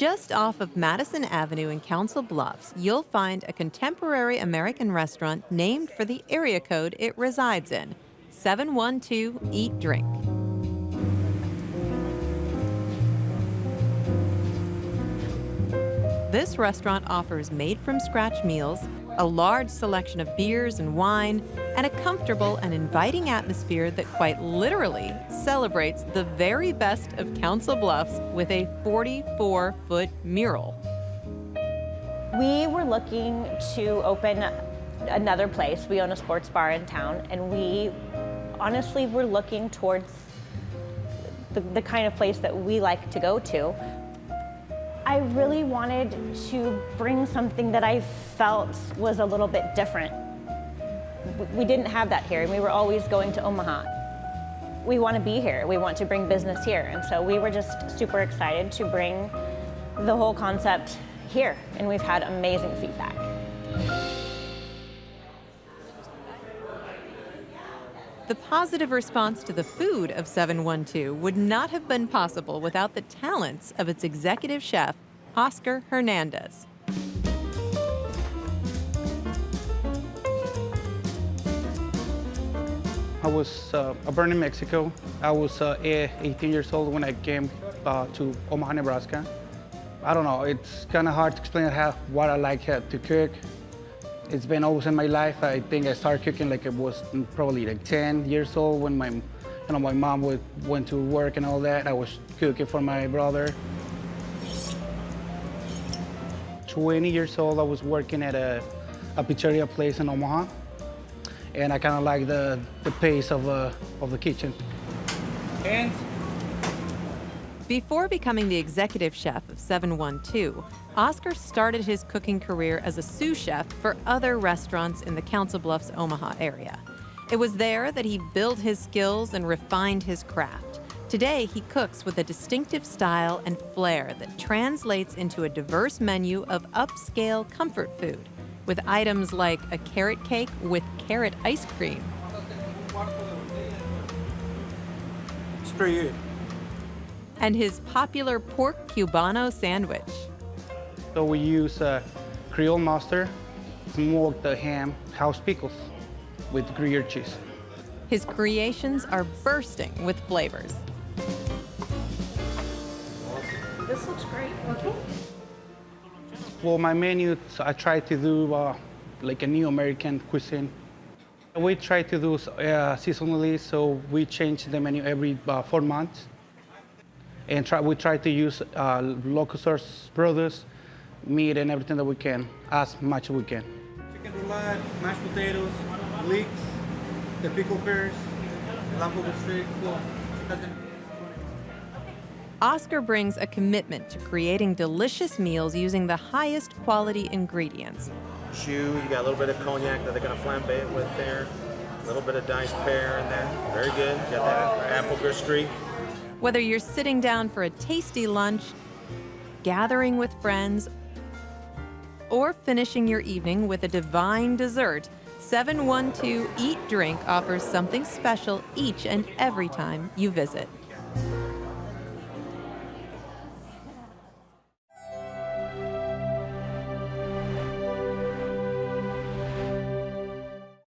Just off of Madison Avenue in Council Bluffs, you'll find a contemporary American restaurant named for the area code it resides in, 712 Eat Drink. This restaurant offers made-from-scratch meals, a large selection of beers and wine, and a comfortable and inviting atmosphere that quite literally celebrates the very best of Council Bluffs with a 44-foot mural. We were looking to open another place. We own a sports bar in town, and we honestly were looking towards the kind of place that we like to go to. I really wanted to bring something that I felt was a little bit different. We didn't have that here, and we were always going to Omaha. We want to be here. We want to bring business here, and so we were just super excited to bring the whole concept here, and we've had amazing feedback. The positive response to the food of 712 would not have been possible without the talents of its executive chef, Oscar Hernandez. I was born in Mexico. I was 18 years old when I came to Omaha, Nebraska. I don't know, it's kind of hard to explain what I like to cook. It's been always in my life. I think I started cooking like I was probably like 10 years old when my mom went to work and all that. I was cooking for my brother. 20 years old, I was working at a pizzeria place in Omaha, and I kind of like the pace of the kitchen. And before becoming the executive chef of 712, Oscar started his cooking career as a sous chef for other restaurants in the Council Bluffs, Omaha area. It was there that he built his skills and refined his craft. Today, he cooks with a distinctive style and flair that translates into a diverse menu of upscale comfort food, with items like a carrot cake with carrot ice cream. it's pretty good. And his popular pork cubano sandwich. So we use Creole mustard, smoked ham, house pickles with Gruyere cheese. His creations are bursting with flavors. This looks great. Okay. Well, my menu, I try to do like a new American cuisine. We try to do seasonally, so we change the menu every 4 months. And we try to use local source produce, meat, and everything that we can, as much as we can. Chicken roulade, mashed potatoes, leeks, the pickled pears, lamb with steak. Oscar brings a commitment to creating delicious meals using the highest quality ingredients. You got a little bit of cognac that they're going to flambe it with there, a little bit of diced pear in there. Very good. You got that apple gristre. Whether you're sitting down for a tasty lunch, gathering with friends, or finishing your evening with a divine dessert, 712 Eat Drink offers something special each and every time you visit.